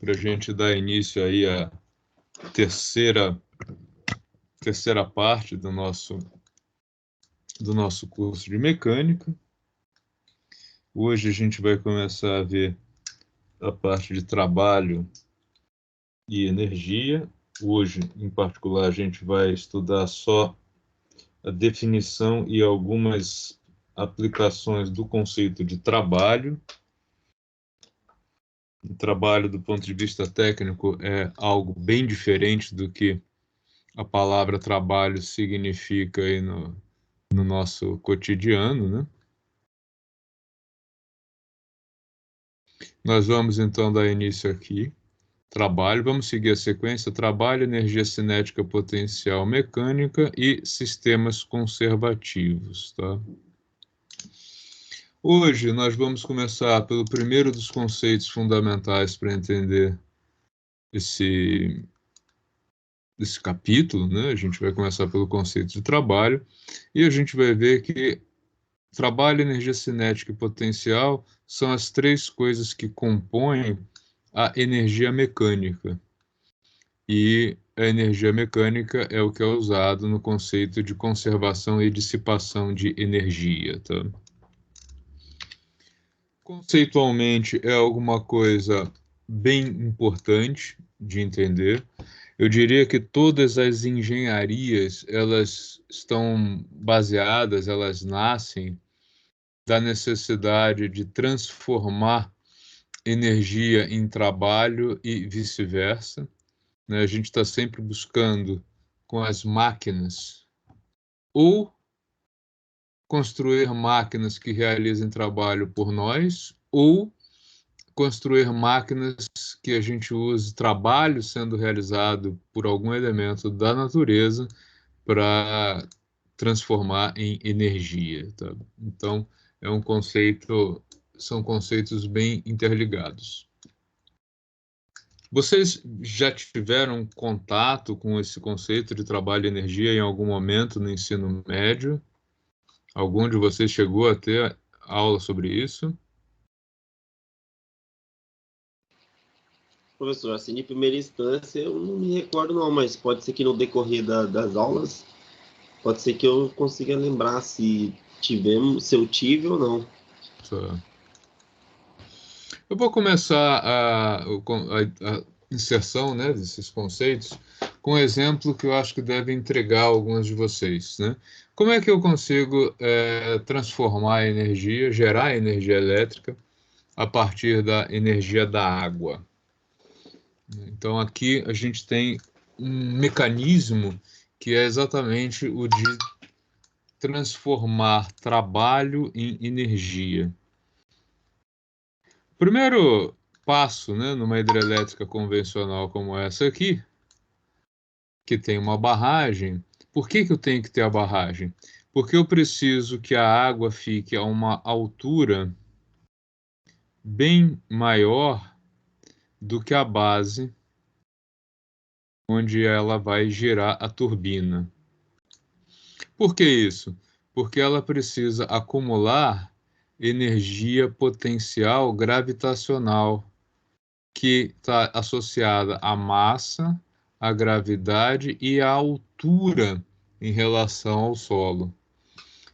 para a gente dar início aí à terceira parte do nosso curso de mecânica. Hoje a gente vai começar a ver a parte de trabalho e energia. Hoje, em particular, a gente vai estudar só a definição e algumas aplicações do conceito de trabalho. O trabalho, do ponto de vista técnico, é algo bem diferente do que a palavra trabalho significa aí no nosso cotidiano, né? Nós vamos então dar início aqui. Trabalho, vamos seguir a sequência: trabalho, energia cinética potencial mecânica e sistemas conservativos, tá? Hoje nós vamos começar pelo primeiro dos conceitos fundamentais para entender esse capítulo, né? A gente vai começar pelo conceito de trabalho e a gente vai ver que trabalho, energia cinética e potencial são as três coisas que compõem a energia mecânica. E a energia mecânica é o que é usado no conceito de conservação e dissipação de energia, tá? Conceitualmente é alguma coisa bem importante de entender. Eu diria que todas as engenharias, elas estão baseadas, elas nascem da necessidade de transformar energia em trabalho e vice-versa, né? A gente está sempre buscando, com as máquinas, ou construir máquinas que realizem trabalho por nós, ou construir máquinas que a gente use trabalho sendo realizado por algum elemento da natureza para transformar em energia, tá? Então, são conceitos bem interligados. Vocês já tiveram contato com esse conceito de trabalho e energia em algum momento no ensino médio? Algum de vocês chegou a ter aula sobre isso? Professor, assim, de primeira instância, eu não me recordo não, mas pode ser que no decorrer das aulas, pode ser que eu consiga lembrar se eu tive ou não. Tá. Eu vou começar a inserção, né, desses conceitos com um exemplo que eu acho que deve entregar alguns de vocês, né? Como é que eu consigo transformar a energia, gerar energia elétrica a partir da energia da água? Então, aqui a gente tem um mecanismo que é exatamente o de transformar trabalho em energia. Primeiro passo, né, numa hidrelétrica convencional como essa aqui, que tem uma barragem. Por que eu tenho que ter a barragem? Porque eu preciso que a água fique a uma altura bem maior do que a base onde ela vai girar a turbina. Por que isso? Porque ela precisa acumular energia potencial gravitacional, que está associada à massa, à gravidade e à altura em relação ao solo.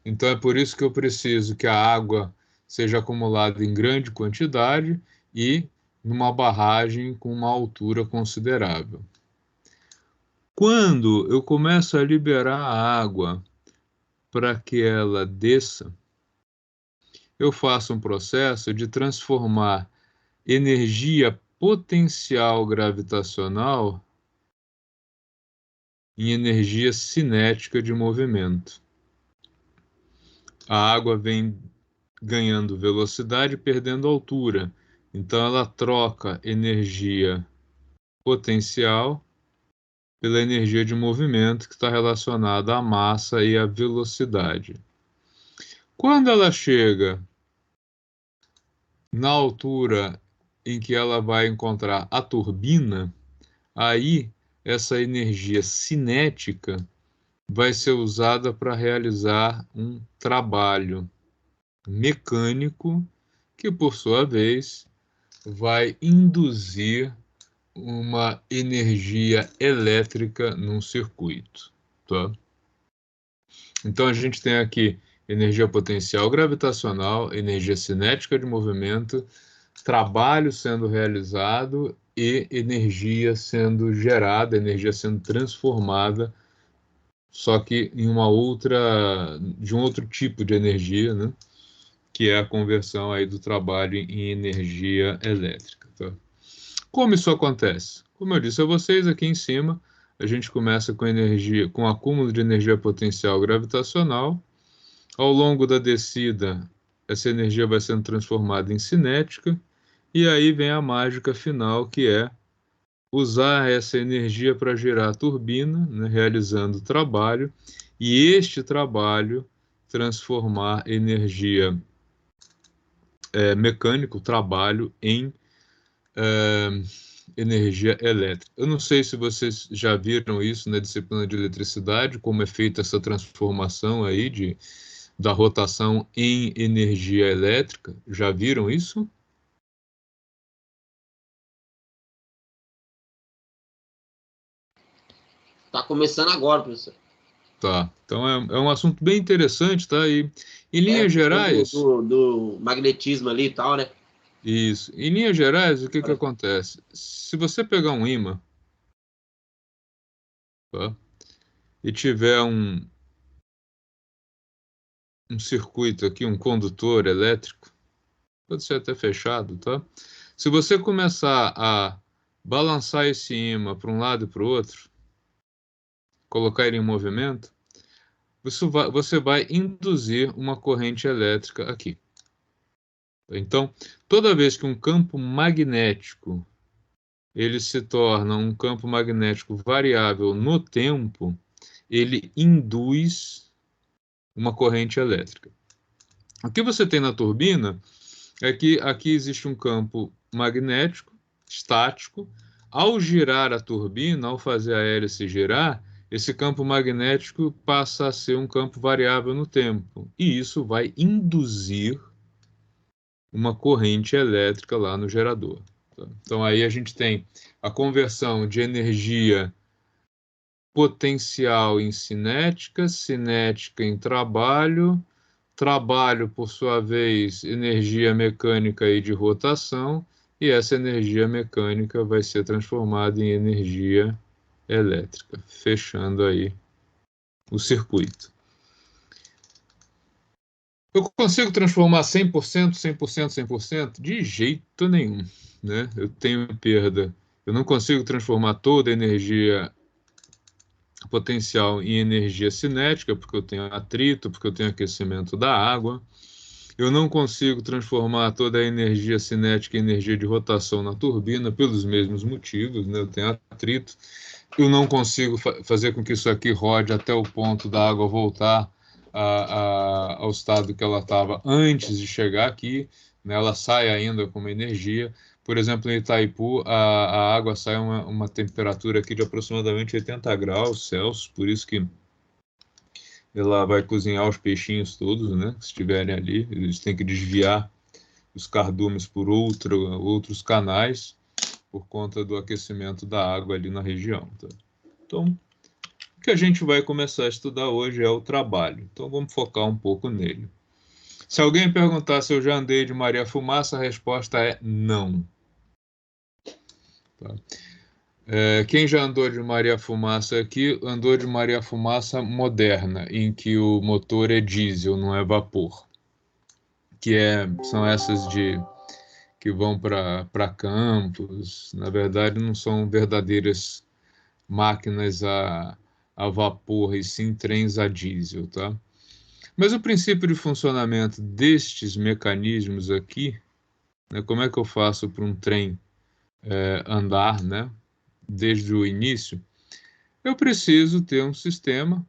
Então é por isso que eu preciso que a água seja acumulada em grande quantidade e numa barragem com uma altura considerável. Quando eu começo a liberar a água para que ela desça, eu faço um processo de transformar energia potencial gravitacional em energia cinética de movimento. A água vem ganhando velocidade e perdendo altura, então ela troca energia potencial pela energia de movimento que está relacionada à massa e à velocidade. Quando ela chega na altura em que ela vai encontrar a turbina, aí essa energia cinética vai ser usada para realizar um trabalho mecânico que, por sua vez, vai induzir uma energia elétrica num circuito, tá? Então a gente tem aqui energia potencial gravitacional, energia cinética de movimento, trabalho sendo realizado e energia sendo gerada, energia sendo transformada, só que em de um outro tipo de energia, né? Que é a conversão aí do trabalho em energia elétrica, tá? Como isso acontece? Como eu disse a vocês aqui em cima, a gente começa com energia, com acúmulo de energia potencial gravitacional. Ao longo da descida, essa energia vai sendo transformada em cinética, e aí vem a mágica final, que é usar essa energia para gerar a turbina, né, realizando trabalho, e este trabalho transformar energia mecânica, o trabalho, em energia elétrica. Eu não sei se vocês já viram isso na disciplina de eletricidade, como é feita essa transformação aí da rotação em energia elétrica. Já viram isso? Tá começando agora, professor. Tá. Então é um assunto bem interessante, tá? E em É, linhas questão gerais, do magnetismo ali e tal, né? isso. Em linhas gerais, o que que Olha, acontece? Se você pegar um ímã, tá? E tiver um circuito aqui, um condutor elétrico, pode ser até fechado, tá? Se você começar a balançar esse ímã para um lado e para o outro, colocar ele em movimento, você vai induzir uma corrente elétrica aqui. Então, toda vez que um campo magnético ele se torna um campo magnético variável no tempo, ele induz uma corrente elétrica. O que você tem na turbina é que aqui existe um campo magnético estático. Ao girar a turbina, ao fazer a hélice girar, esse campo magnético passa a ser um campo variável no tempo. E isso vai induzir uma corrente elétrica lá no gerador. Tá? Então aí a gente tem a conversão de energia potencial em cinética, cinética em trabalho, trabalho, por sua vez, energia mecânica e de rotação, e essa energia mecânica vai ser transformada em energia elétrica, fechando aí o circuito. Eu consigo transformar 100%, 100%, 100%? De jeito nenhum, né? Eu tenho perda. Eu não consigo transformar toda a energia potencial em energia cinética, porque eu tenho atrito, porque eu tenho aquecimento da água. Eu não consigo transformar toda a energia cinética em energia de rotação na turbina pelos mesmos motivos, né? Eu tenho atrito. Eu não consigo fazer com que isso aqui rode até o ponto da água voltar ao estado que ela estava antes de chegar aqui, né? Ela sai ainda com uma energia. Por exemplo, em Itaipu, a água sai uma temperatura aqui de aproximadamente 80 graus Celsius, por isso que ela vai cozinhar os peixinhos todos, né? Se estiverem ali, eles têm que desviar os cardumes por outros canais por conta do aquecimento da água ali na região. Tá? Então, o que a gente vai começar a estudar hoje é o trabalho. Então, vamos focar um pouco nele. Se alguém perguntar se eu já andei de Maria Fumaça, a resposta é não. Tá? Quem já andou de Maria Fumaça aqui, andou de Maria Fumaça moderna, em que o motor é diesel, não é vapor. São essas que vão para campos, na verdade não são verdadeiras máquinas a vapor, e sim trens a diesel, tá? Mas o princípio de funcionamento destes mecanismos aqui, né, como é que eu faço para um trem andar, né, desde o início? Eu preciso ter um sistema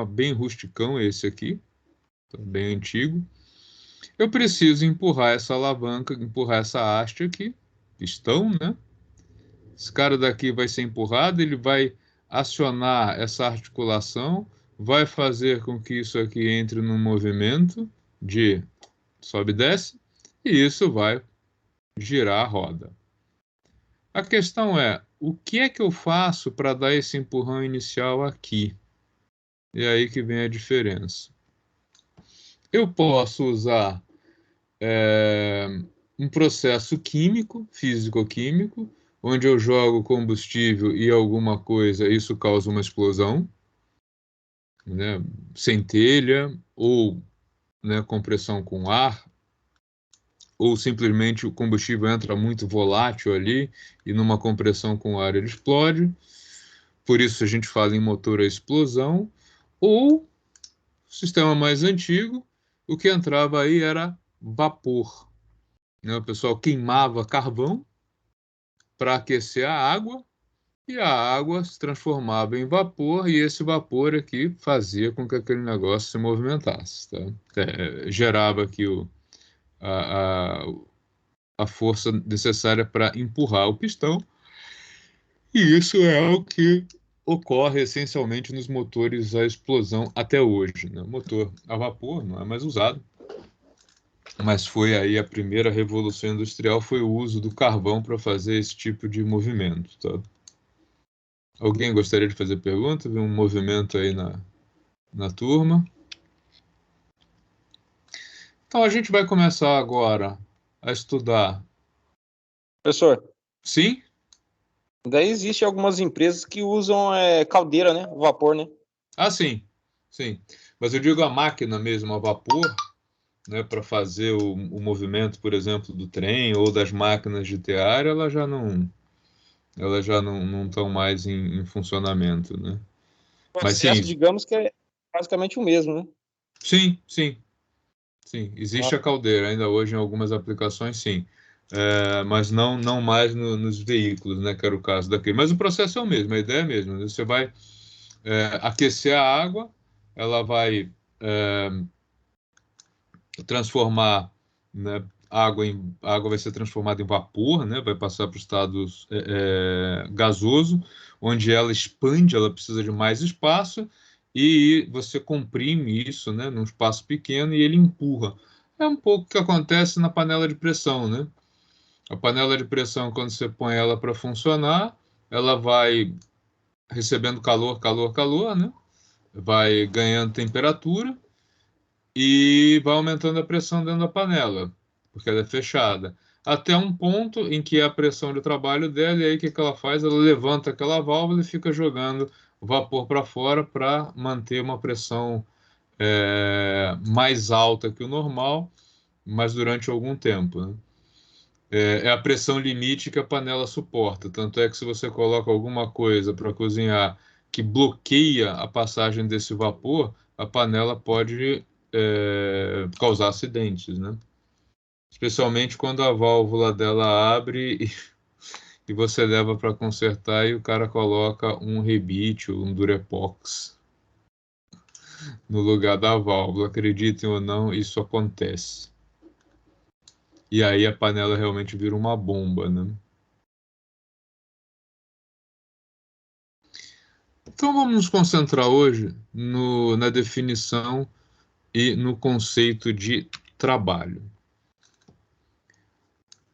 bem rusticão esse aqui, tá, bem antigo. Eu preciso empurrar essa alavanca, empurrar essa haste aqui, pistão, né? Esse cara daqui vai ser empurrado, ele vai acionar essa articulação, vai fazer com que isso aqui entre num movimento de sobe e desce, e isso vai girar a roda. A questão é, o que é que eu faço para dar esse empurrão inicial aqui? É aí que vem a diferença. Eu posso usar um processo químico, físico-químico, onde eu jogo combustível e alguma coisa, isso causa uma explosão, né? Centelha, ou, né, compressão com ar, ou simplesmente o combustível entra muito volátil ali e numa compressão com ar ele explode. Por isso a gente fala em motor a explosão, ou sistema mais antigo, o que entrava aí era vapor, né? O pessoal queimava carvão para aquecer a água e a água se transformava em vapor e esse vapor aqui fazia com que aquele negócio se movimentasse, tá? Gerava aqui a, a, a força necessária para empurrar o pistão e isso é o que ocorre essencialmente nos motores a explosão até hoje, né? O motor a vapor não é mais usado, mas foi aí a primeira revolução industrial, foi o uso do carvão para fazer esse tipo de movimento, tá? Alguém gostaria de fazer pergunta? Vi um movimento aí na turma. Então a gente vai começar agora a estudar. Professor, Sim? daí existe algumas empresas que usam caldeira, né? Vapor, né? Ah, sim. Sim. Mas eu digo a máquina mesmo, a vapor, né, para fazer o movimento, por exemplo, do trem ou das máquinas de tear, elas já não estão mais em funcionamento, né? O Mas sim, processo, digamos que é basicamente o mesmo, né? sim, sim, sim. Ah, Existe a caldeira ainda hoje em algumas aplicações, sim. Mas não mais nos veículos, né, que era o caso daquele. Mas o processo é o mesmo, a ideia é a mesma, né? Você vai aquecer a água, ela vai transformar, né, a água vai ser transformada em vapor, né, vai passar para o estado gasoso, onde ela expande, ela precisa de mais espaço, e você comprime isso, né, num espaço pequeno e ele empurra. É um pouco o que acontece na panela de pressão, né? A panela de pressão, quando você põe ela para funcionar, ela vai recebendo calor, calor, calor, né? Vai ganhando temperatura e vai aumentando a pressão dentro da panela, porque ela é fechada. Até um ponto em que a pressão de trabalho dela, e aí o que ela faz? Ela levanta aquela válvula e fica jogando vapor para fora para manter uma pressão mais alta que o normal, mas durante algum tempo, né? É a pressão limite que a panela suporta. Tanto é que se você coloca alguma coisa para cozinhar que bloqueia a passagem desse vapor, a panela pode causar acidentes, né? Especialmente quando a válvula dela abre e você leva para consertar e o cara coloca um rebite ou um Durepox no lugar da válvula. Acreditem ou não, isso acontece. E aí a panela realmente vira uma bomba, né? Então vamos nos concentrar hoje na definição e no conceito de trabalho.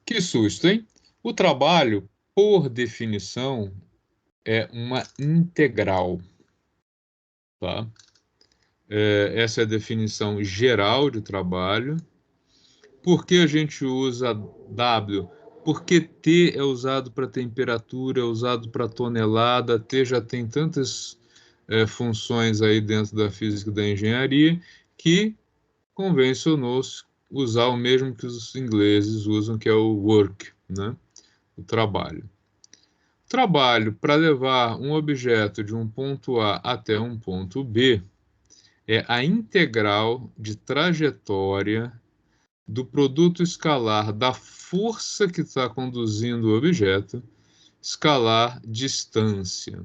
Que susto, hein? O trabalho, por definição, é uma integral, tá? Essa é a definição geral de trabalho. Por que a gente usa W? Porque T é usado para temperatura, é usado para tonelada, T já tem tantas funções aí dentro da física e da engenharia que convencionou-se usar o mesmo que os ingleses usam, que é o work, né? O trabalho. Trabalho para levar um objeto de um ponto A até um ponto B é a integral de trajetória do produto escalar da força que está conduzindo o objeto, escalar distância.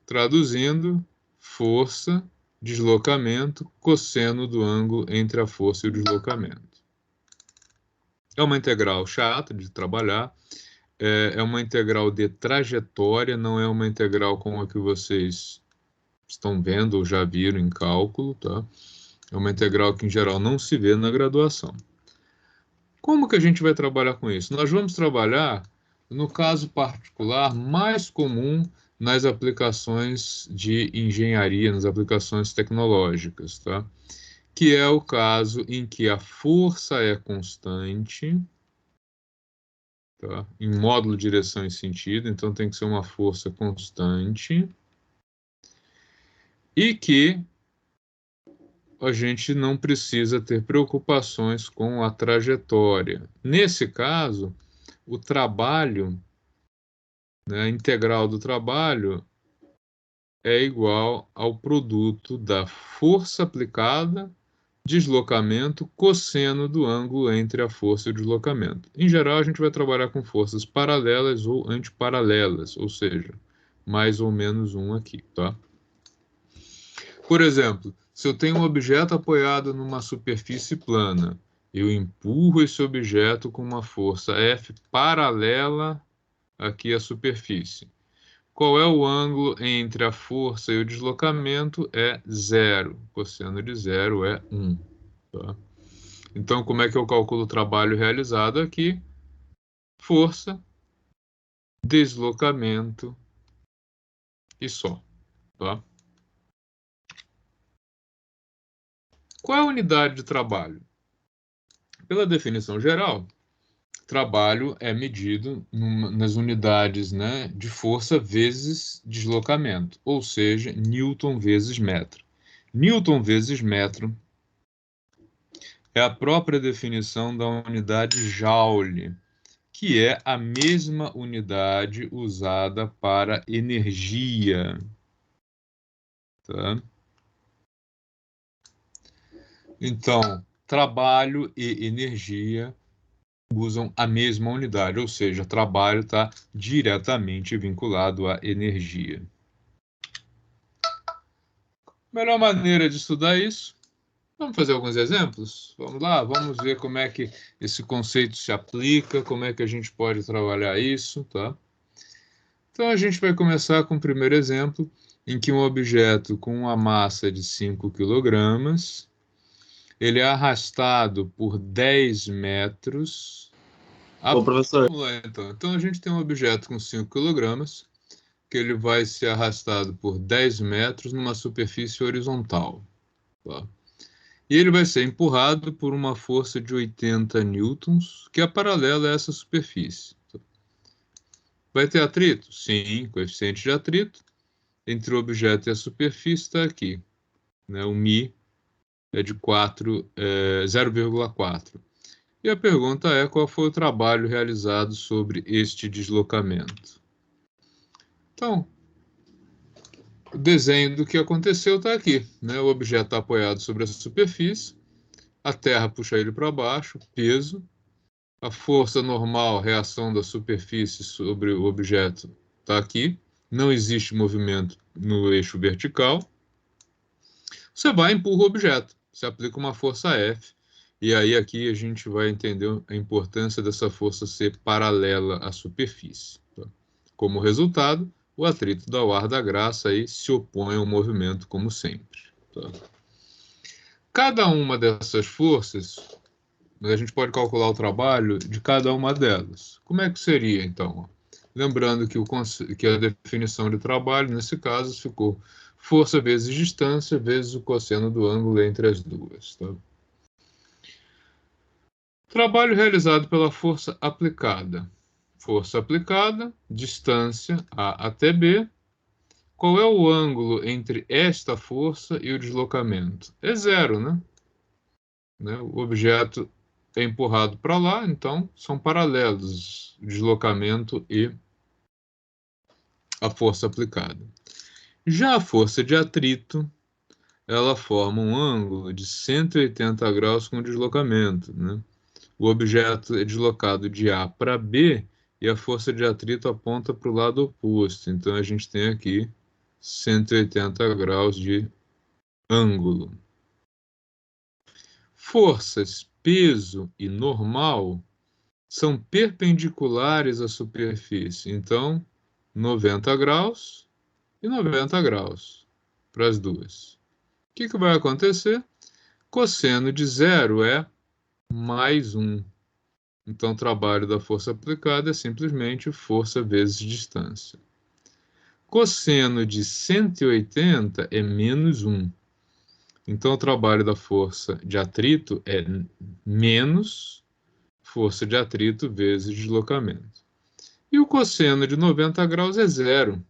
Traduzindo, força, deslocamento, cosseno do ângulo entre a força e o deslocamento. É uma integral chata de trabalhar, é uma integral de trajetória, não é uma integral como a que vocês estão vendo ou já viram em cálculo, tá? É uma integral que, em geral, não se vê na graduação. Como que a gente vai trabalhar com isso? Nós vamos trabalhar no caso particular, mais comum nas aplicações de engenharia, nas aplicações tecnológicas, tá? Que é o caso em que a força é constante, tá? Em módulo, direção e sentido, então tem que ser uma força constante, e que a gente não precisa ter preocupações com a trajetória. Nesse caso, o trabalho, né, a integral do trabalho é igual ao produto da força aplicada, deslocamento, cosseno do ângulo entre a força e o deslocamento. Em geral, a gente vai trabalhar com forças paralelas ou antiparalelas, ou seja, mais ou menos um aqui, tá? Por exemplo, se eu tenho um objeto apoiado numa superfície plana, eu empurro esse objeto com uma força F paralela aqui à superfície. Qual é o ângulo entre a força e o deslocamento? É zero. Cosseno de zero é 1. Tá? Então, como é que eu calculo o trabalho realizado aqui? Força, deslocamento e só. Tá? Qual é a unidade de trabalho? Pela definição geral, trabalho é medido nas unidades, né, de força vezes deslocamento, ou seja, Newton vezes metro. Newton vezes metro é a própria definição da unidade Joule, que é a mesma unidade usada para energia. Tá? Então, trabalho e energia usam a mesma unidade, ou seja, trabalho está diretamente vinculado à energia. Melhor maneira de estudar isso? Vamos fazer alguns exemplos? Vamos lá, vamos ver como é que esse conceito se aplica, como é que a gente pode trabalhar isso, tá? Então a gente vai começar com o primeiro exemplo, em que um objeto com uma massa de 5 kg, ele é arrastado por 10 metros. Ô, professor, Vamos lá, então. Então a gente tem um objeto com 5 kg, que ele vai ser arrastado por 10 metros numa superfície horizontal. Tá? E ele vai ser empurrado por uma força de 80 newtons, que é paralela a essa superfície. Vai ter atrito? Sim, coeficiente de atrito entre o objeto e a superfície está aqui. Né? O μ é de 0,4. E a pergunta é qual foi o trabalho realizado sobre este deslocamento. Então, o desenho do que aconteceu está aqui. Né? O objeto está apoiado sobre essa superfície, a Terra puxa ele para baixo, peso, a força normal, reação da superfície sobre o objeto está aqui, não existe movimento no eixo vertical. Você vai e empurra o objeto, você aplica uma força F, e aí aqui a gente vai entender a importância dessa força ser paralela à superfície. Tá? Como resultado, o atrito do ar da graça aí se opõe ao movimento, como sempre. Tá? Cada uma dessas forças, a gente pode calcular o trabalho de cada uma delas. Como é que seria, então? Lembrando que a definição de trabalho, nesse caso, ficou força vezes distância vezes o cosseno do ângulo entre as duas. Tá? Trabalho realizado pela força aplicada. Força aplicada, distância A até B. Qual é o ângulo entre esta força e o deslocamento? É zero, né? O objeto é empurrado para lá, então são paralelos o deslocamento e a força aplicada. Já a força de atrito, ela forma um ângulo de 180 graus com o deslocamento. Né? O objeto é deslocado de A para B e a força de atrito aponta para o lado oposto. Então a gente tem aqui 180 graus de ângulo. Forças peso e normal são perpendiculares à superfície. Então, 90 graus e 90 graus para as duas. O que vai acontecer? Cosseno de zero é mais 1. Então, o trabalho da força aplicada é simplesmente força vezes distância. Cosseno de 180 é menos 1. Então, o trabalho da força de atrito é menos força de atrito vezes deslocamento. E o cosseno de 90 graus é zero.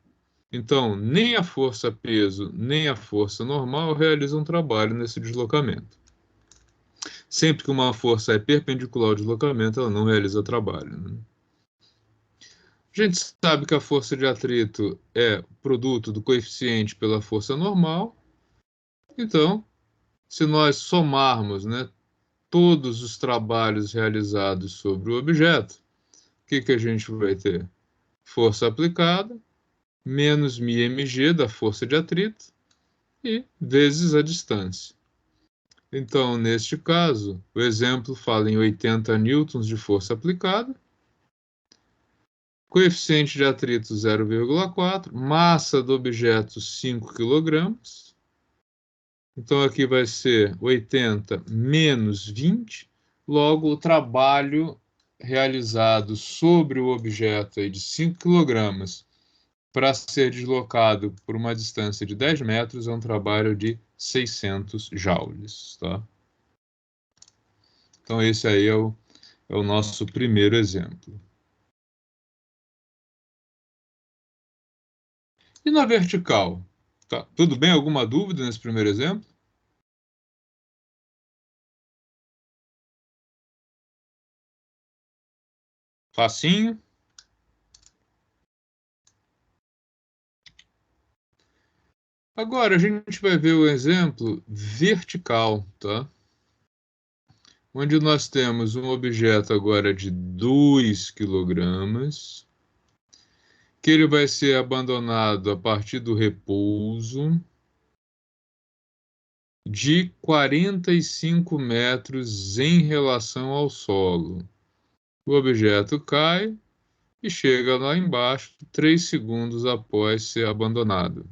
Então, nem a força peso, nem a força normal realizam trabalho nesse deslocamento. Sempre que uma força é perpendicular ao deslocamento, ela não realiza trabalho, né? A gente sabe que a força de atrito é produto do coeficiente pela força normal. Então, se nós somarmos, né, todos os trabalhos realizados sobre o objeto, o que a gente vai ter? Força aplicada, menos μmg da força de atrito, e vezes a distância. Então, neste caso, o exemplo fala em 80 newtons de força aplicada, coeficiente de atrito 0,4, massa do objeto 5 kg. Então, aqui vai ser 80 menos 20, logo o trabalho realizado sobre o objeto aí de 5 kg para ser deslocado por uma distância de 10 metros é um trabalho de 600 joules, tá? Então, esse aí é o nosso primeiro exemplo. E na vertical? Tá, tudo bem? Alguma dúvida nesse primeiro exemplo? Facinho. Agora a gente vai ver o exemplo vertical, tá? Onde nós temos um objeto agora de 2 kg, que ele vai ser abandonado a partir do repouso de 45 metros em relação ao solo. O objeto cai e chega lá embaixo 3 segundos após ser abandonado,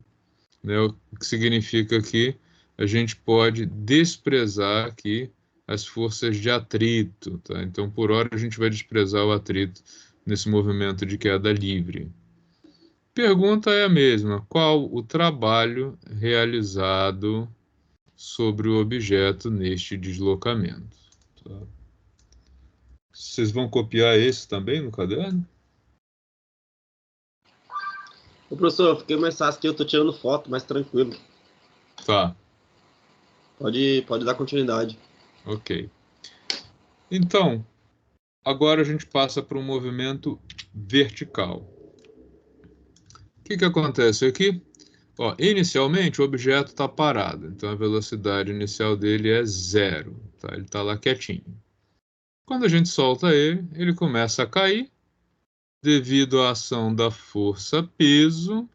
né? O que significa que a gente pode desprezar aqui as forças de atrito, tá? Então, por hora, a gente vai desprezar o atrito nesse movimento de queda livre. Pergunta é a mesma: qual o trabalho realizado sobre o objeto neste deslocamento? Tá? Vocês vão copiar esse também no caderno? Ô, professor, eu fiquei mais fácil que eu tô tirando foto, mais tranquilo. Tá, Pode dar continuidade. ok. Então, agora a gente passa para um movimento vertical. O que acontece aqui? Ó, inicialmente o objeto está parado, então a velocidade inicial dele é zero, tá? Ele está lá quietinho. Quando a gente solta ele, ele começa a cair devido à ação da força peso,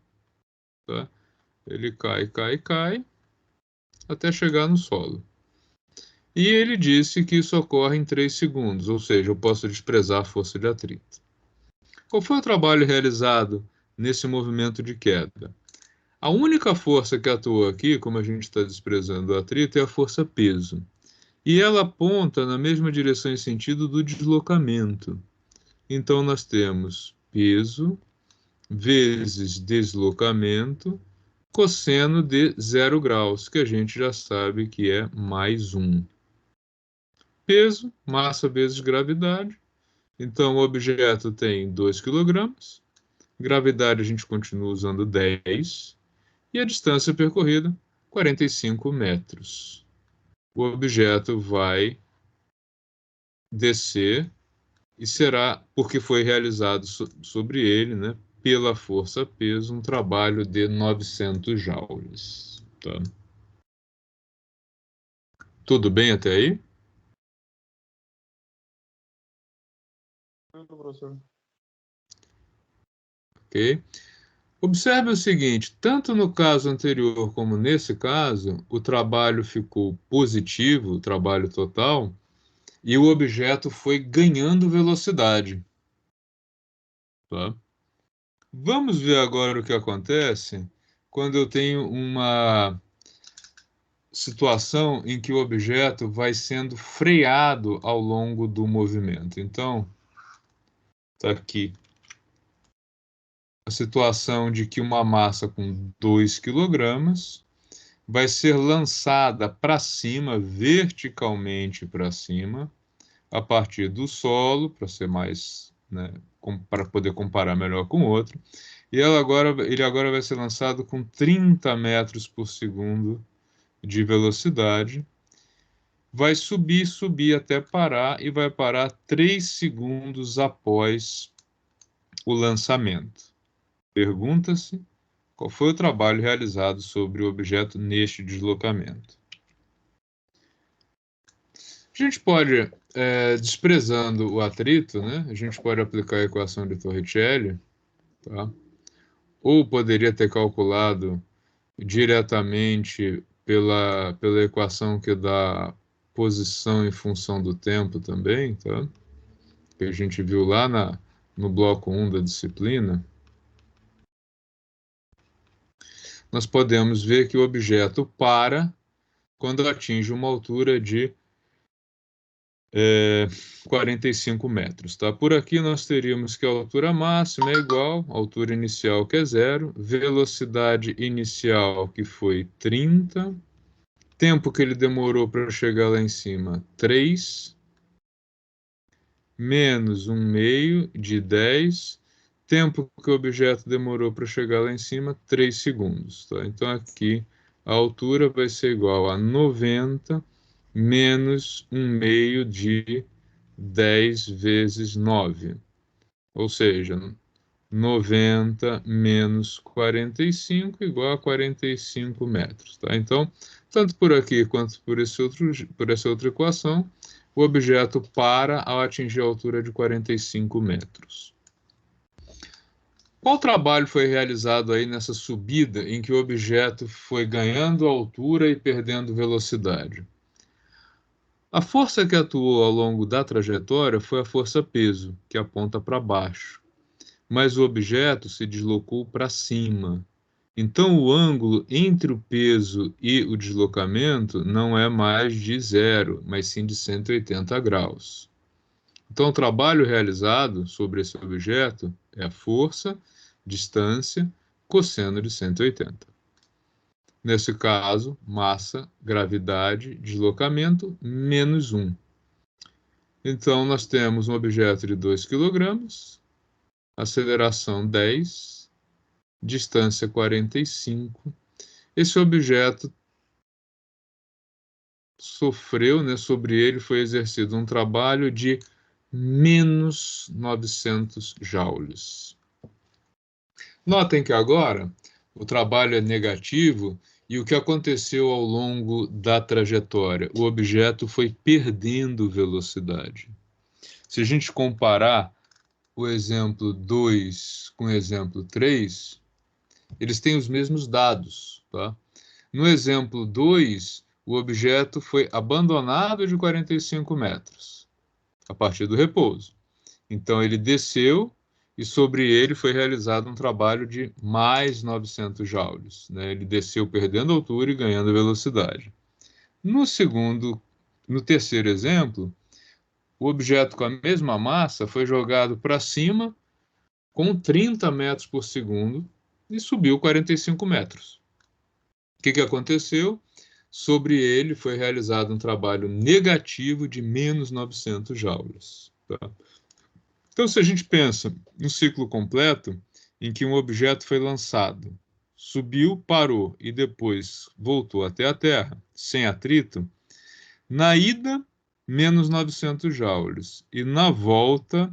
tá? Ele cai, cai, cai, até chegar no solo. E ele disse que isso ocorre em 3 segundos, ou seja, eu posso desprezar a força de atrito. Qual foi o trabalho realizado nesse movimento de queda? A única força que atuou aqui, como a gente está desprezando o atrito, é a força peso. E ela aponta na mesma direção e sentido do deslocamento. Então, nós temos peso vezes deslocamento, cosseno de 0 graus, que a gente já sabe que é mais 1. Peso, massa vezes gravidade. Então, o objeto tem 2 kg. Gravidade a gente continua usando 10. E a distância percorrida, 45 metros. O objeto vai descer e será, porque foi realizado sobre ele, né, pela força-peso, um trabalho de 900 joules. Tá? Tudo bem até aí? Professor. Ok. Observe o seguinte: tanto no caso anterior como nesse caso, o trabalho ficou positivo, o trabalho total, e o objeto foi ganhando velocidade. Tá? Vamos ver agora o que acontece quando eu tenho uma situação em que o objeto vai sendo freado ao longo do movimento. Então, está aqui a situação de que uma massa com 2 kg vai ser lançada para cima, verticalmente para cima, a partir do solo, para ser mais, né, para poder comparar melhor com o outro, e ele agora vai ser lançado com 30 metros por segundo de velocidade, vai subir até parar e vai parar 3 segundos após o lançamento. Pergunta-se qual foi o trabalho realizado sobre o objeto neste deslocamento. A gente pode, desprezando o atrito, né, a gente pode aplicar a equação de Torricelli, tá? Ou poderia ter calculado diretamente pela equação que dá posição em função do tempo também, tá? Que a gente viu lá no bloco 1 da disciplina. Nós podemos ver que o objeto para quando atinge uma altura de 45 metros. Tá? Por aqui nós teríamos que a altura máxima é igual à altura inicial, que é 0, velocidade inicial, que foi 30, tempo que ele demorou para chegar lá em cima, 3, menos 1 meio de 10, tempo que o objeto demorou para chegar lá em cima, 3 segundos. Tá? Então aqui a altura vai ser igual a 90 menos 1 meio de 10 vezes 9. Ou seja, 90 menos 45 igual a 45 metros. Tá? Então, tanto por aqui quanto por essa outra equação, o objeto para ao atingir a altura de 45 metros. Qual trabalho foi realizado aí nessa subida em que o objeto foi ganhando altura e perdendo velocidade? A força que atuou ao longo da trajetória foi a força-peso, que aponta para baixo, mas o objeto se deslocou para cima. Então, o ângulo entre o peso e o deslocamento não é mais de 0, mas sim de 180 graus. Então, o trabalho realizado sobre esse objeto é a força, distância, cosseno de 180. Nesse caso, massa, gravidade, deslocamento, menos 1. Então, nós temos um objeto de 2 kg, aceleração 10, distância 45. Esse objeto sofreu, né, sobre ele foi exercido um trabalho de menos 900 joules. Notem que agora o trabalho é negativo e o que aconteceu ao longo da trajetória? O objeto foi perdendo velocidade. Se a gente comparar o exemplo 2 com o exemplo 3, eles têm os mesmos dados. Tá? No exemplo 2, o objeto foi abandonado de 45 metros, a partir do repouso. Então, ele desceu e sobre ele foi realizado um trabalho de mais 900 joules. Né? Ele desceu perdendo altura e ganhando velocidade. No terceiro exemplo, o objeto com a mesma massa foi jogado para cima com 30 metros por segundo e subiu 45 metros. O que aconteceu? Sobre ele foi realizado um trabalho negativo de menos 900 joules. Tá? Então, se a gente pensa em um ciclo completo, em que um objeto foi lançado, subiu, parou e depois voltou até a Terra, sem atrito, na ida, menos 900 joules, e na volta...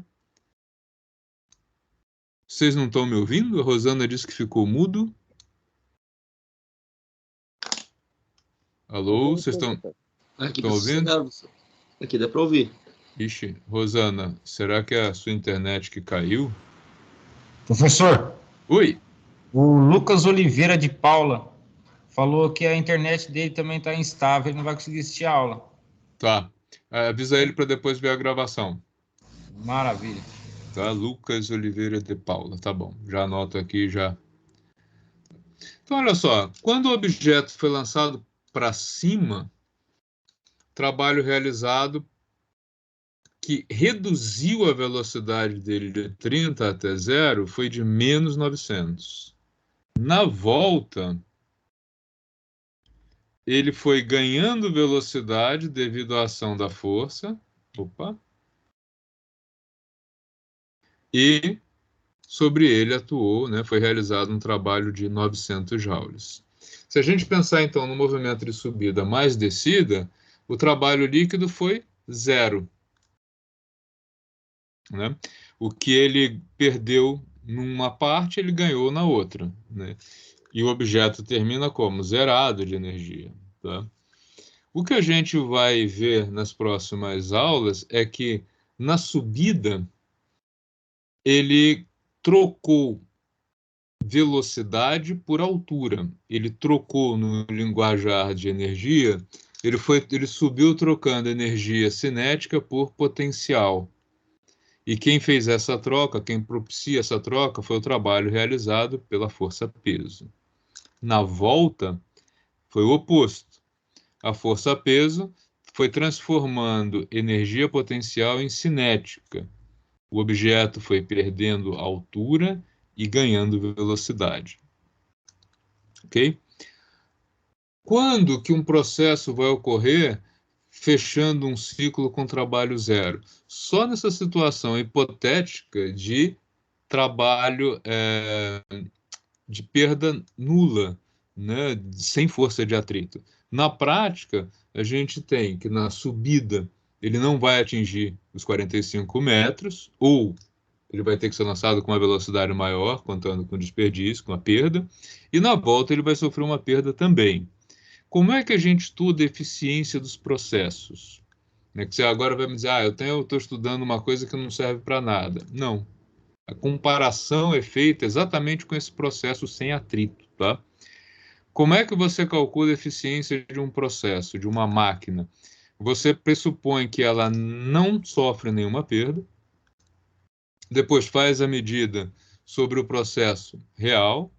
Vocês não estão me ouvindo? A Rosana disse que ficou mudo. Alô, vocês estão ouvindo? Aqui dá para ouvir. Ixi, Rosana, será que é a sua internet que caiu? Professor, Oi. o Lucas Oliveira de Paula falou que a internet dele também está instável, ele não vai conseguir assistir a aula. Tá. Avisa ele para depois ver a gravação. Maravilha. Tá, Lucas Oliveira de Paula, tá bom. Já anoto aqui, já. Então, olha só. Quando o objeto foi lançado para cima, trabalho realizado que reduziu a velocidade dele de 30 até zero foi de menos 900. Na volta, ele foi ganhando velocidade devido à ação da força. Opa! E sobre ele atuou, né, foi realizado um trabalho de 900 joules. Se a gente pensar, então, no movimento de subida mais descida, o trabalho líquido foi zero, né? O que ele perdeu numa parte, ele ganhou na outra, né? E o objeto termina como? Zerado de energia, tá? O que a gente vai ver nas próximas aulas é que, na subida, ele trocou velocidade por altura. Ele trocou no linguajar de energia, ele subiu trocando energia cinética por potencial. E quem fez essa troca, quem propicia essa troca, foi o trabalho realizado pela força-peso. Na volta, foi o oposto. A força-peso foi transformando energia potencial em cinética. O objeto foi perdendo altura e ganhando velocidade. Ok? Quando que um processo vai ocorrer fechando um ciclo com trabalho zero? Só nessa situação hipotética de trabalho de perda nula, né, sem força de atrito. Na prática, a gente tem que na subida ele não vai atingir os 45 metros, ou ele vai ter que ser lançado com uma velocidade maior, contando com desperdício, com a perda, e na volta ele vai sofrer uma perda também. Como é que a gente estuda a eficiência dos processos? Né, que você agora vai me dizer, eu estou estudando uma coisa que não serve para nada. Não. A comparação é feita exatamente com esse processo sem atrito, tá? Como é que você calcula a eficiência de um processo, de uma máquina? Você pressupõe que ela não sofre nenhuma perda, depois faz a medida sobre o processo real,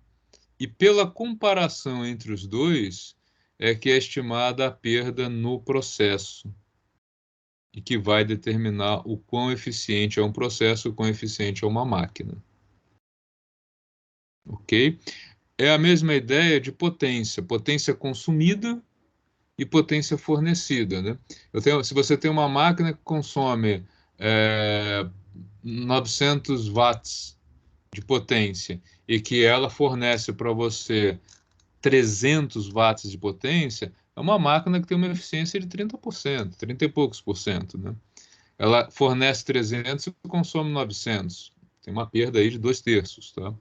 e pela comparação entre os dois é que é estimada a perda no processo, e que vai determinar o quão eficiente é um processo, o quão eficiente é uma máquina. Ok? É a mesma ideia de potência, potência consumida e potência fornecida, né? Se você tem uma máquina que consome 900 watts de potência e que ela fornece para você 300 watts de potência, é uma máquina que tem uma eficiência de 30%, 30 e poucos por cento, né? Ela fornece 300 e consome 900. Tem uma perda aí de 2/3, tá?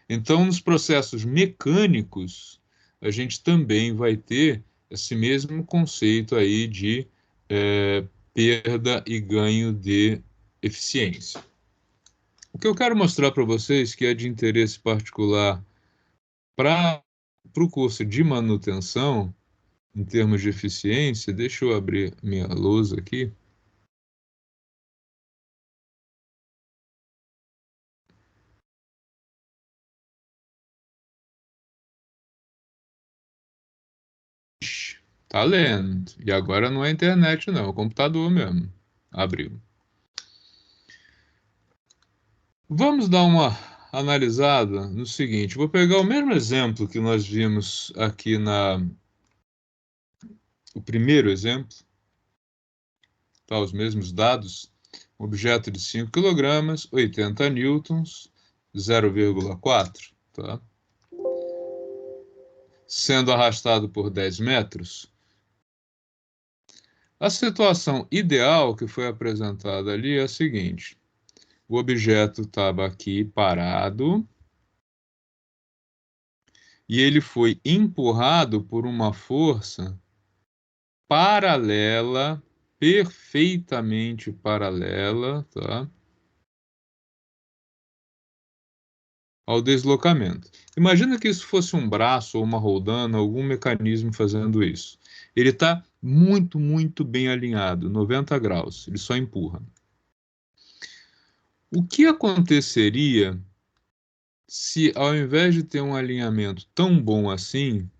Então, nos processos mecânicos, a gente também vai ter esse mesmo conceito aí de perda e ganho de eficiência. O que eu quero mostrar para vocês, que é de interesse particular para o curso de manutenção, em termos de eficiência, deixa eu abrir minha lousa aqui. Tá lendo. E agora não é internet, não, é o computador mesmo. Abriu. Vamos dar uma analisada no seguinte. Vou pegar o mesmo exemplo que nós vimos aqui o primeiro exemplo, tá? Os mesmos dados. Um objeto de 5 kg, 80 newtons, 0,4, tá? Sendo arrastado por 10 metros. A situação ideal que foi apresentada ali é a seguinte: o objeto estava aqui parado e ele foi empurrado por uma força paralela, perfeitamente paralela, tá? Ao deslocamento. Imagina que isso fosse um braço ou uma roldana, algum mecanismo fazendo isso. Ele está muito, muito bem alinhado, 90 graus, ele só empurra. O que aconteceria se, ao invés de ter um alinhamento tão bom assim,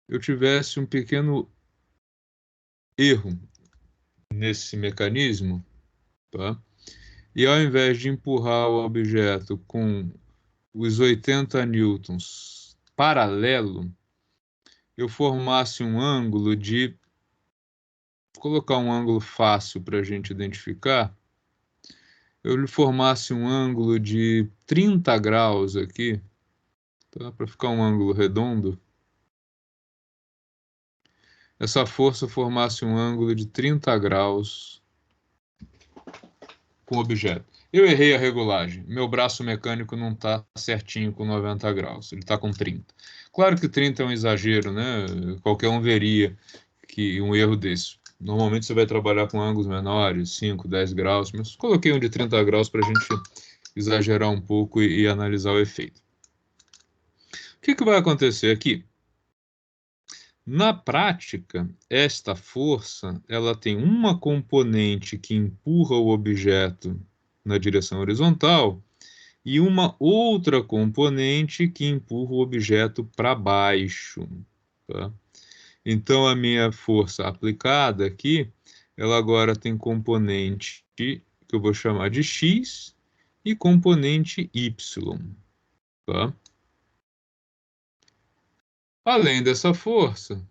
eu tivesse um pequeno erro nesse mecanismo, tá? E ao invés de empurrar o objeto com os 80 newtons paralelo, eu formasse um ângulo de... Vou colocar um ângulo fácil para a gente identificar. Eu lhe formasse um ângulo de 30 graus aqui, tá? Para ficar um ângulo redondo. Essa força formasse um ângulo de 30 graus com o objeto. Eu errei a regulagem. Meu braço mecânico não está certinho com 90 graus. Ele está com 30. Claro que 30 é um exagero, né? Qualquer um veria que um erro desse. Normalmente você vai trabalhar com ângulos menores, 5, 10 graus, mas coloquei um de 30 graus para a gente exagerar um pouco e analisar o efeito. O que vai acontecer aqui? Na prática, esta força ela tem uma componente que empurra o objeto na direção horizontal e uma outra componente que empurra o objeto para baixo. Tá? Então, a minha força aplicada aqui, ela agora tem componente que eu vou chamar de X e componente Y. Tá? Além dessa força,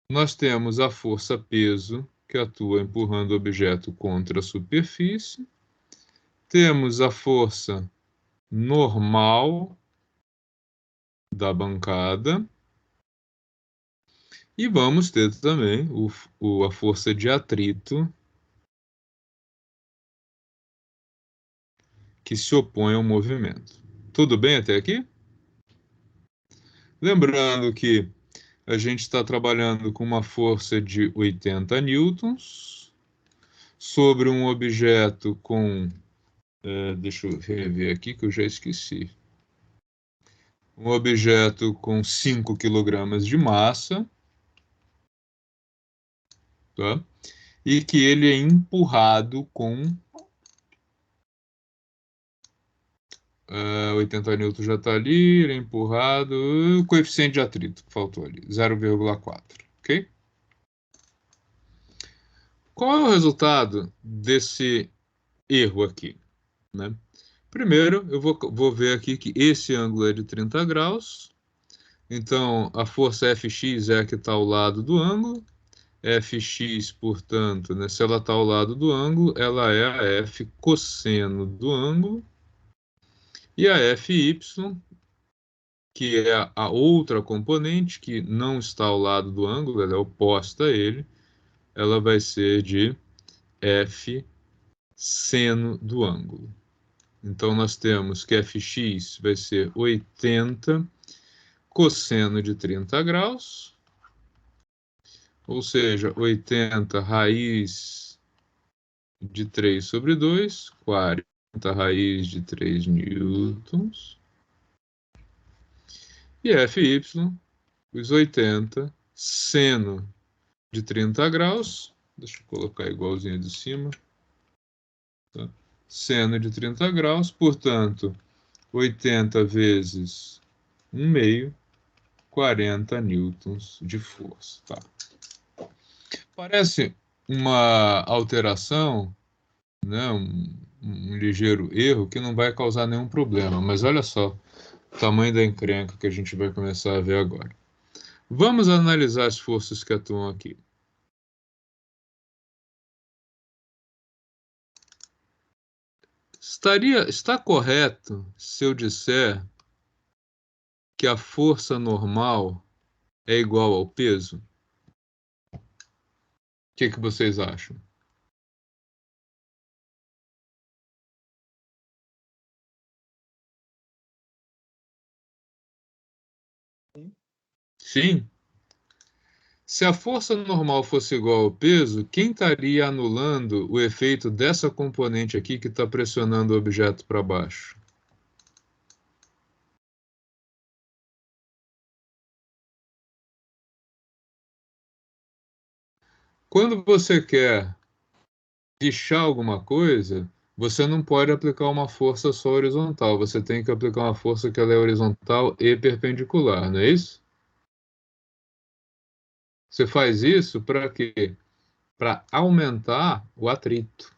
nós temos a força peso, que atua empurrando o objeto contra a superfície. Temos a força normal da bancada. E vamos ter também a força de atrito, que se opõe ao movimento. Tudo bem até aqui? Lembrando que a gente está trabalhando com uma força de 80 newtons sobre um objeto com... deixa eu rever aqui que eu já esqueci. Um objeto com 5 kg de massa, tá? E que ele é empurrado com 80 newtons já está ali, ele é empurrado, o coeficiente de atrito que faltou ali, 0,4, ok? Qual é o resultado desse erro aqui, né? Primeiro, eu vou ver aqui que esse ângulo é de 30 graus, então a força Fx é a que está ao lado do ângulo, Fx, portanto, né, se ela está ao lado do ângulo, ela é a F cosseno do ângulo, e a Fy, que é a outra componente que não está ao lado do ângulo, ela é oposta a ele, ela vai ser de F seno do ângulo. Então, nós temos que Fx vai ser 80 cosseno de 30 graus, ou seja, 80 raiz de 3 sobre 2, 40 raiz de 3 newtons, e Fy, os 80 seno de 30 graus, deixa eu colocar igualzinho de cima, tá? Seno de 30 graus, portanto, 80 vezes 1/2, 40 newtons de força. Tá? Parece uma alteração, né, um ligeiro erro que não vai causar nenhum problema, mas olha só o tamanho da encrenca que a gente vai começar a ver agora. Vamos analisar as forças que atuam aqui. Está correto se eu disser que a força normal é igual ao peso? O que vocês acham? Sim. Se a força normal fosse igual ao peso, quem estaria anulando o efeito dessa componente aqui que está pressionando o objeto para baixo? Quando você quer lixar alguma coisa, você não pode aplicar uma força só horizontal, você tem que aplicar uma força que ela é horizontal e perpendicular, não é isso? Você faz isso para quê? Para aumentar o atrito.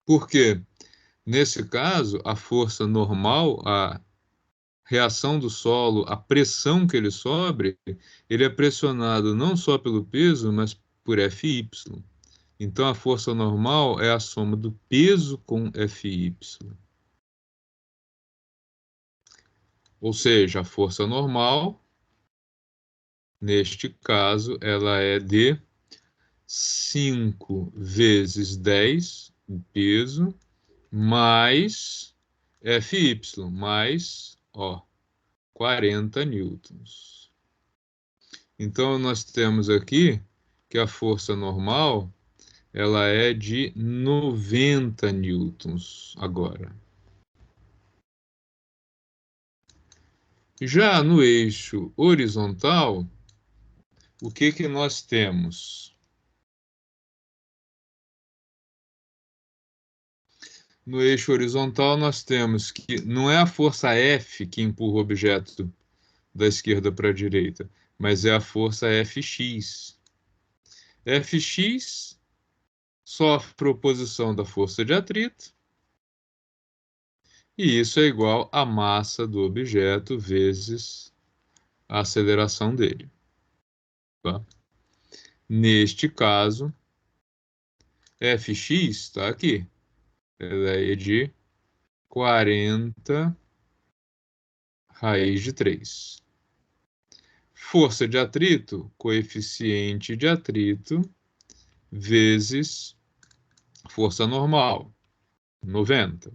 Por quê? Nesse caso, a força normal, a reação do solo, a pressão que ele sofre, ele é pressionado não só pelo peso, mas por Fy. Então, a força normal é a soma do peso com Fy. Ou seja, a força normal, neste caso, ela é de 5 vezes 10, o peso, mais Fy, mais, 40 newtons. Então, nós temos aqui que a força normal, ela é de 90 newtons agora. Já no eixo horizontal, o que que nós temos? No eixo horizontal, nós temos que não é a força F que empurra o objeto da esquerda para a direita, mas é a força Fx. Fx sofre oposição da força de atrito, e isso é igual à massa do objeto vezes a aceleração dele. Tá? Neste caso, Fx está aqui. Ela é de 40 raiz de 3. Força de atrito, coeficiente de atrito, vezes força normal, 90.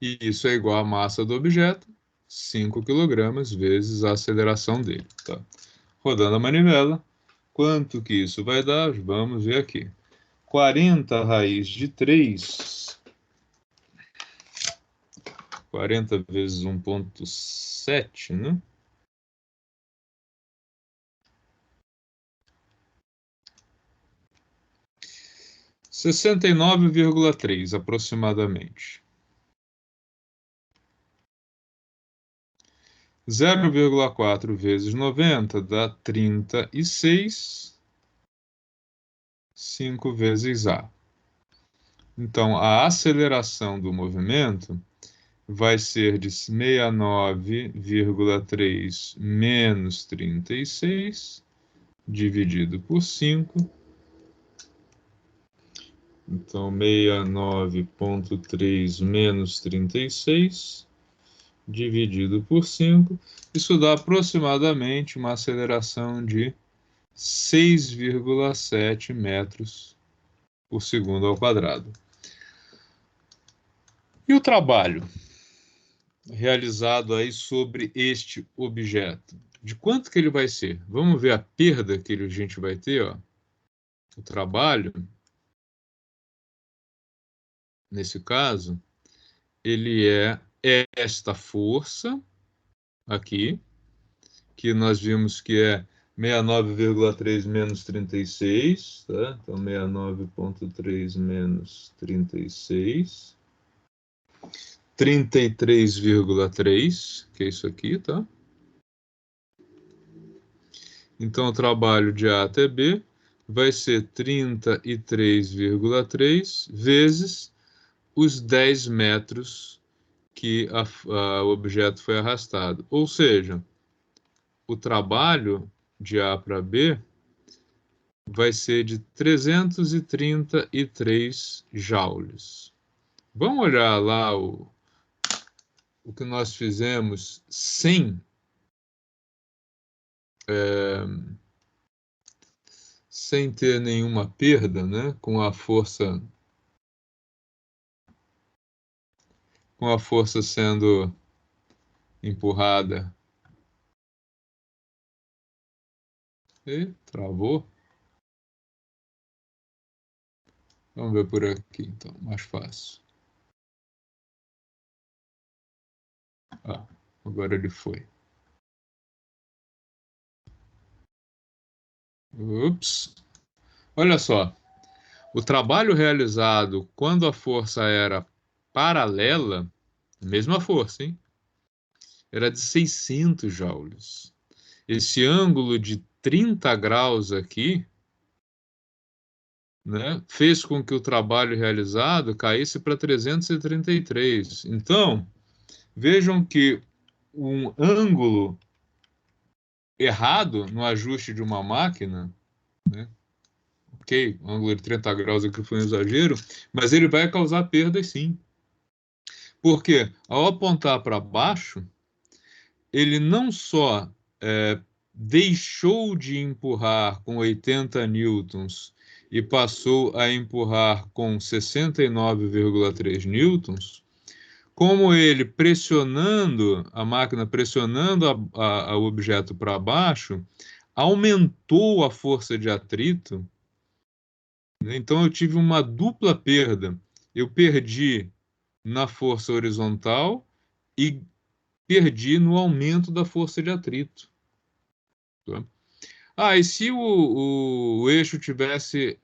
E isso é igual à massa do objeto, 5 kg, vezes a aceleração dele. Tá? Rodando a manivela, quanto que isso vai dar? Vamos ver aqui. 40 raiz de 3, 40 vezes 1,7, né? Sessenta e 69,3 aproximadamente. 0,4 vezes 90 dá 36, 5 vezes A. Então, a aceleração do movimento vai ser de 69,3 menos 36, dividido por 5. Então, 69,3 menos 36, dividido por 5. Isso dá aproximadamente uma aceleração de 6,7 metros por segundo ao quadrado. E o trabalho realizado aí sobre este objeto? De quanto que ele vai ser? Vamos ver a perda que a gente vai ter, ó. O trabalho, nesse caso, ele é esta força aqui, que nós vimos que é 69,3 menos 36, tá? Então, 69,3 menos 36. 33,3, que é isso aqui, tá? Então, o trabalho de A até B vai ser 33,3 vezes os 10 metros que o objeto foi arrastado. Ou seja, o trabalho de A para B vai ser de 333 joules. Vamos olhar lá o que nós fizemos sem ter nenhuma perda, né? Com a força sendo empurrada. E travou. Vamos ver por aqui, então, mais fácil. Agora ele foi. Ups. Olha só. O trabalho realizado quando a força era paralela, mesma força, hein? era de 600 joules. Esse ângulo de 30 graus aqui, né, fez com que o trabalho realizado caísse para 333. Então, vejam que um ângulo errado no ajuste de uma máquina, né, ok, o ângulo de 30 graus aqui foi um exagero, mas ele vai causar perdas sim. Porque ao apontar para baixo, ele não só deixou de empurrar com 80 newtons e passou a empurrar com 69,3 newtons, como ele pressionando a máquina, pressionando o objeto para baixo, aumentou a força de atrito. Então eu tive uma dupla perda. Eu perdi na força horizontal e perdi no aumento da força de atrito. Tá? E se o eixo tivesse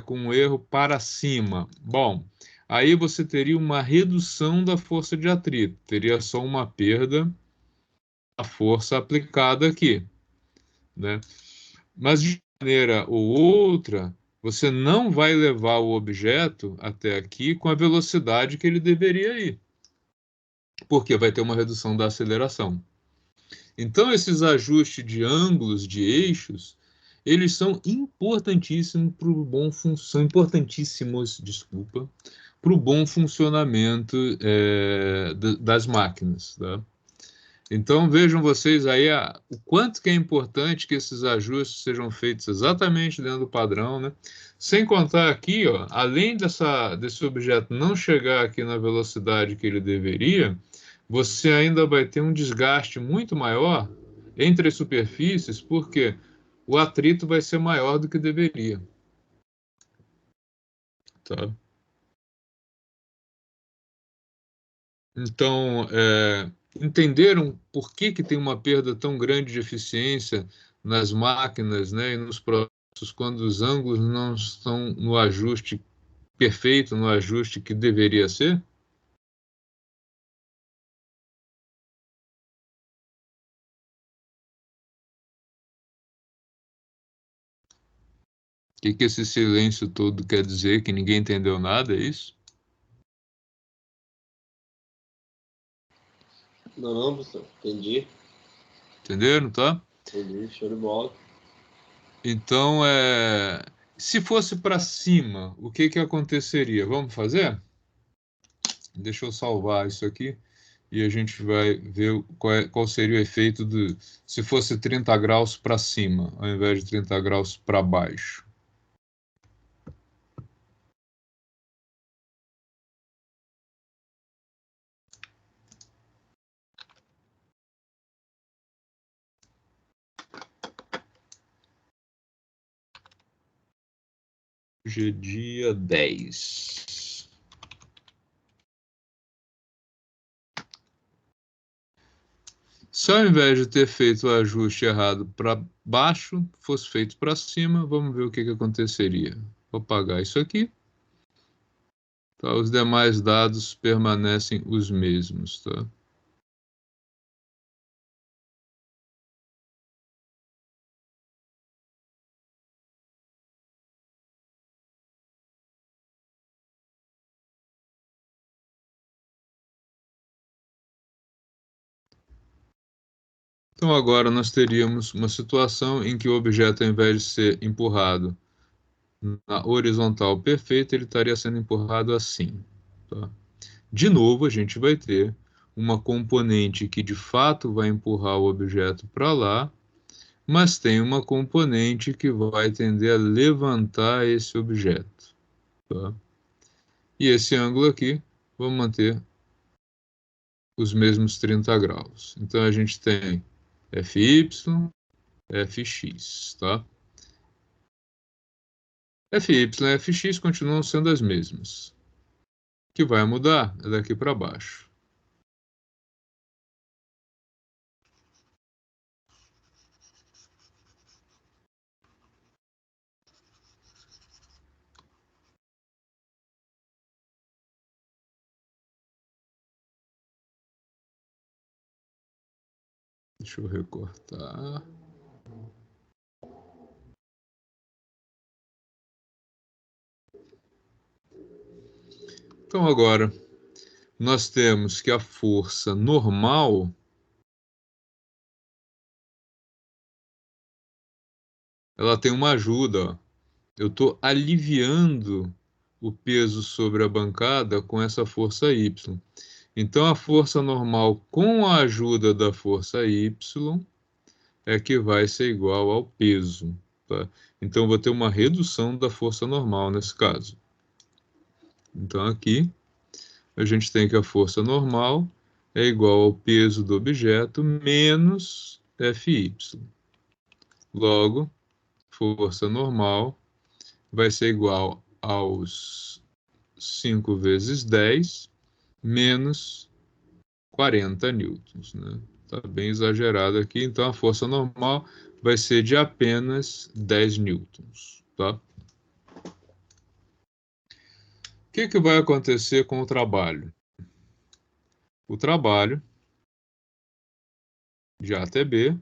com um erro para cima? Bom, aí você teria uma redução da força de atrito, teria só uma perda da força aplicada aqui, né? Mas de maneira ou outra, você não vai levar o objeto até aqui com a velocidade que ele deveria ir, porque vai ter uma redução da aceleração. Então, esses ajustes de ângulos de eixos, eles são importantíssimos para o bom são importantíssimos, desculpa, para o bom funcionamento das máquinas, tá? Então vejam vocês aí o quanto que é importante que esses ajustes sejam feitos exatamente dentro do padrão, né? Sem contar aqui, ó, além desse objeto não chegar aqui na velocidade que ele deveria, você ainda vai ter um desgaste muito maior entre as superfícies, porque o atrito vai ser maior do que deveria. Tá? Então, entenderam por que tem uma perda tão grande de eficiência nas máquinas, né, e nos processos quando os ângulos não estão no ajuste perfeito, no ajuste que deveria ser? O que esse silêncio todo quer dizer? Que ninguém entendeu nada, é isso? Não, professor. Entendi. Entenderam, tá? Entendi. Show de bola. Então, se fosse para cima, o que aconteceria? Vamos fazer? Deixa eu salvar isso aqui e a gente vai ver qual seria o efeito se fosse 30 graus para cima, ao invés de 30 graus para baixo. Hoje é dia 10. Se ao invés de ter feito o ajuste errado para baixo, fosse feito para cima, vamos ver o que aconteceria. Vou apagar isso aqui. Tá? Os demais dados permanecem os mesmos. Tá? Então agora nós teríamos uma situação em que o objeto, ao invés de ser empurrado na horizontal perfeita, ele estaria sendo empurrado assim. Tá? De novo, a gente vai ter uma componente que de fato vai empurrar o objeto para lá, mas tem uma componente que vai tender a levantar esse objeto. Tá? E esse ângulo aqui, vamos manter os mesmos 30 graus. Então a gente tem FY, FX, tá? FY e FX continuam sendo as mesmas. O que vai mudar é daqui para baixo. Deixa eu recortar. Então, agora, nós temos que a força normal ela tem uma ajuda. Ó. Eu estou aliviando o peso sobre a bancada com essa força Y. Então, a força normal com a ajuda da força Y é que vai ser igual ao peso. Tá? Então, eu vou ter uma redução da força normal nesse caso. Então, aqui, a gente tem que a força normal é igual ao peso do objeto menos Fy. Logo, força normal vai ser igual aos 5 vezes 10 menos 40 newtons. Né? Tá bem exagerado aqui, então a força normal vai ser de apenas 10 newtons. Tá? O que vai acontecer com o trabalho? O trabalho de A até B,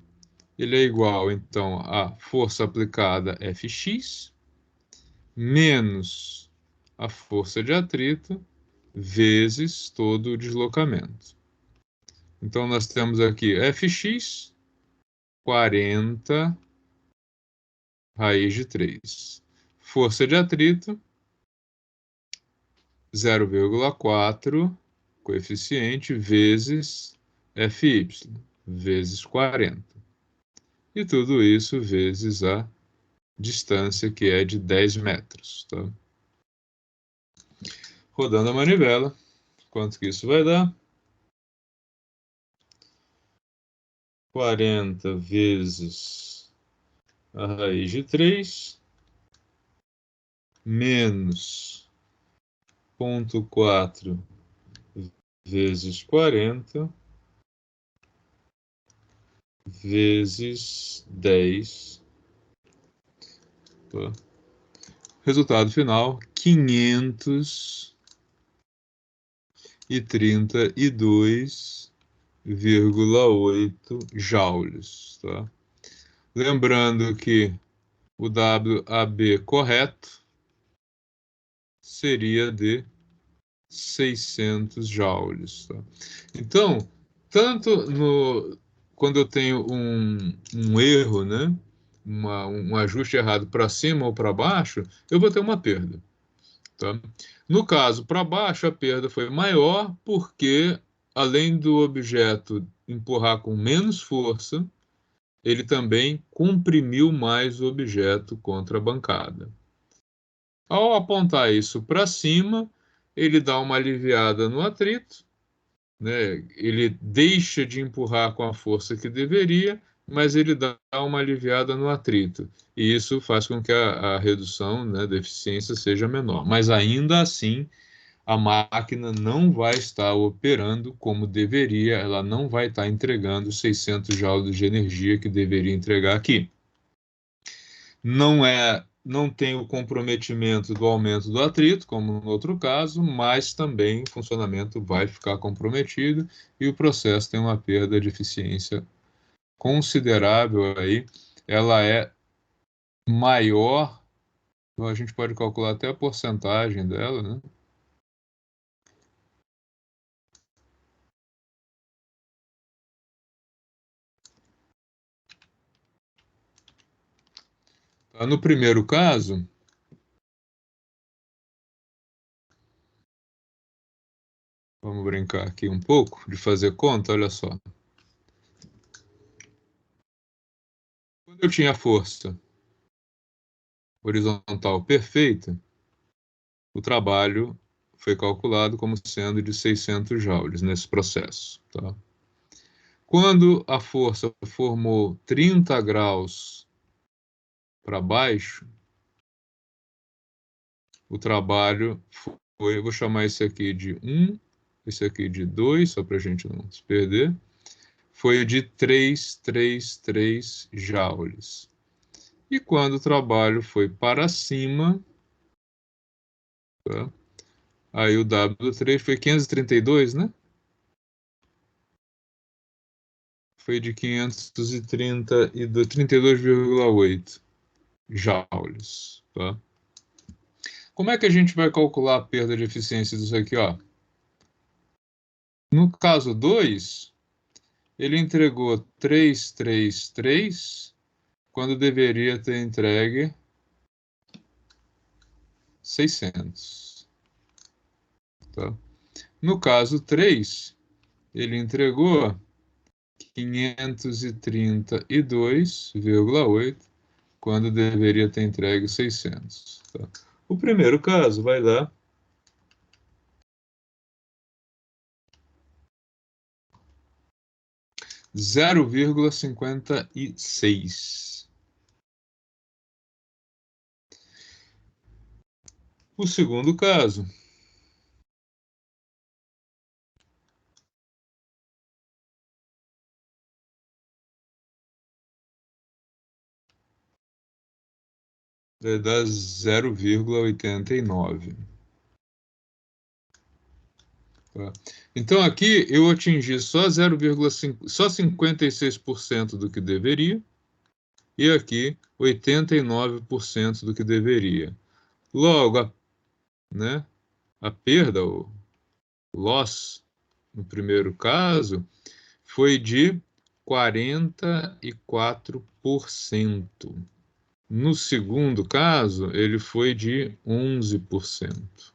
ele é igual, então, a força aplicada Fx menos a força de atrito vezes todo o deslocamento. Então, nós temos aqui Fx, 40 raiz de 3. Força de atrito, 0,4 coeficiente vezes Fy, vezes 40. E tudo isso vezes a distância, que é de 10 metros. Tá? Rodando a manivela, quanto que isso vai dar? 40 vezes a raiz de 3, menos 0,4 vezes 40, vezes 10. Tá? Resultado final, 532,8 joules. Tá? Lembrando que o WAB correto seria de 600 joules. Tá? Então, quando eu tenho um erro, né, um ajuste errado para cima ou para baixo, eu vou ter uma perda. Tá? No caso, para baixo, a perda foi maior porque, além do objeto empurrar com menos força, ele também comprimiu mais o objeto contra a bancada. Ao apontar isso para cima, ele dá uma aliviada no atrito, né? Ele deixa de empurrar com a força que deveria, mas ele dá uma aliviada no atrito. E isso faz com que a redução, né, da eficiência seja menor. Mas ainda assim, a máquina não vai estar operando como deveria, ela não vai estar entregando 600 joules de energia que deveria entregar aqui. Não tem o comprometimento do aumento do atrito, como no outro caso, mas também o funcionamento vai ficar comprometido e o processo tem uma perda de eficiência considerável aí. Ela é maior, a gente pode calcular até a porcentagem dela, né? Tá, no primeiro caso, vamos brincar aqui um pouco de fazer conta, olha só. Quando eu tinha força horizontal perfeita, o trabalho foi calculado como sendo de 600 joules nesse processo. Tá? Quando a força formou 30 graus para baixo, o trabalho foi, eu vou chamar esse aqui de 1, esse aqui de 2, só para a gente não se perder, foi de 333 joules. E quando o trabalho foi para cima, tá? Aí o W3 foi 532, né? foi de 532,8 joules. Tá? Como é que a gente vai calcular a perda de eficiência disso aqui? Ó? No caso 2, ele entregou 333, quando deveria ter entregue 600. Tá? No caso 3, ele entregou 532,8, quando deveria ter entregue 600. Tá? O primeiro caso vai dar 0,56. O segundo caso vai dar 0,89. Tá? Então aqui eu atingi só 0,5, só 56% do que deveria, e aqui 89% do que deveria. Logo, né, a perda, o loss, no primeiro caso, foi de 44%. No segundo caso, ele foi de 11%.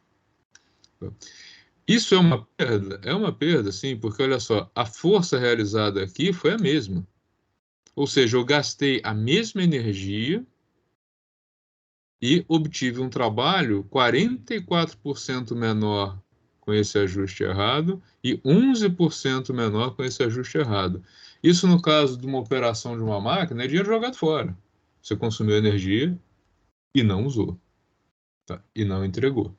Isso é uma perda? É uma perda, sim, porque olha só, a força realizada aqui foi a mesma. Ou seja, eu gastei a mesma energia e obtive um trabalho 44% menor com esse ajuste errado e 11% menor com esse ajuste errado. Isso, no caso de uma operação de uma máquina, é dinheiro jogado fora. Você consumiu energia e não usou, tá? E não entregou.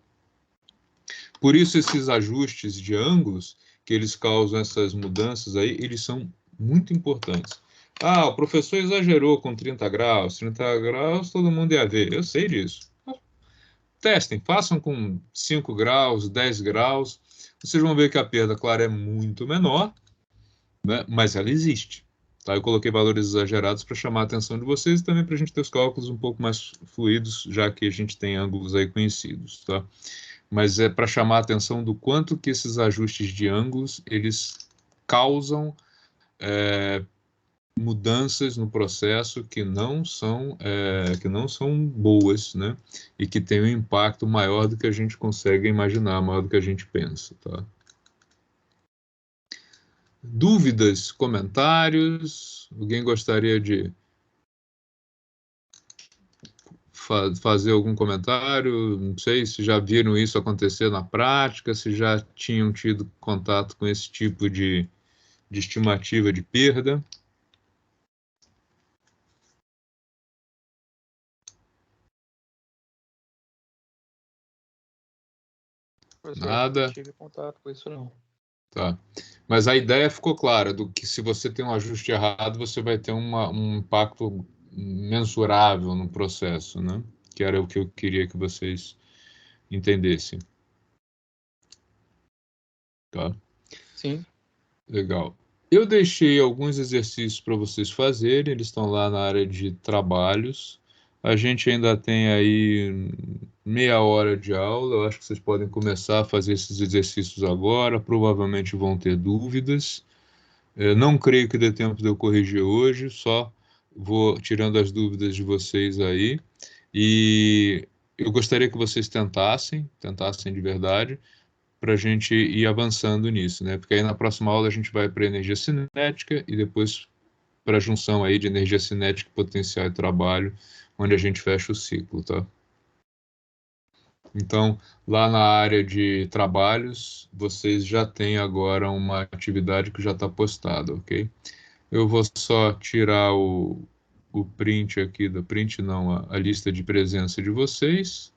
Por isso, esses ajustes de ângulos, que eles causam essas mudanças aí, eles são muito importantes. Ah, o professor exagerou com 30 graus. 30 graus todo mundo ia ver. Eu sei disso. Testem, façam com 5 graus, 10 graus. Vocês vão ver que a perda, claro, é muito menor, né? Mas ela existe. Tá? Eu coloquei valores exagerados para chamar a atenção de vocês e também para a gente ter os cálculos um pouco mais fluidos, já que a gente tem ângulos aí conhecidos. Tá? Mas é para chamar a atenção do quanto que esses ajustes de ângulos, eles causam mudanças no processo que não são boas, né? E que têm um impacto maior do que a gente consegue imaginar, maior do que a gente pensa, tá? Dúvidas, comentários? Alguém gostaria de fazer algum comentário? Não sei se já viram isso acontecer na prática, se já tinham tido contato com esse tipo de estimativa de perda. Nada? Não tive contato com isso, não. Tá. Mas a ideia ficou clara, do que se você tem um ajuste errado, você vai ter um impacto mensurável no processo, né? Que era o que eu queria que vocês entendessem. Tá? Sim. Legal. Eu deixei alguns exercícios para vocês fazerem, eles estão lá na área de trabalhos. A gente ainda tem aí meia hora de aula, eu acho que vocês podem começar a fazer esses exercícios agora, provavelmente vão ter dúvidas. Não creio que dê tempo de eu corrigir hoje, só vou tirando as dúvidas de vocês aí. E eu gostaria que vocês tentassem de verdade, para a gente ir avançando nisso, né? Porque aí na próxima aula a gente vai para energia cinética e depois para a junção aí de energia cinética, potencial e trabalho, onde a gente fecha o ciclo, tá? Então, lá na área de trabalhos, vocês já têm agora uma atividade que já está postada, ok? Eu vou só tirar o print aqui, do print não, a lista de presença de vocês.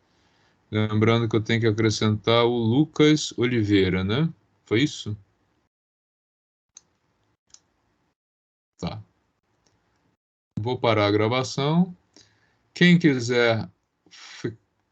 Lembrando que eu tenho que acrescentar o Lucas Oliveira, né? Foi isso? Tá. Vou parar a gravação. Quem quiser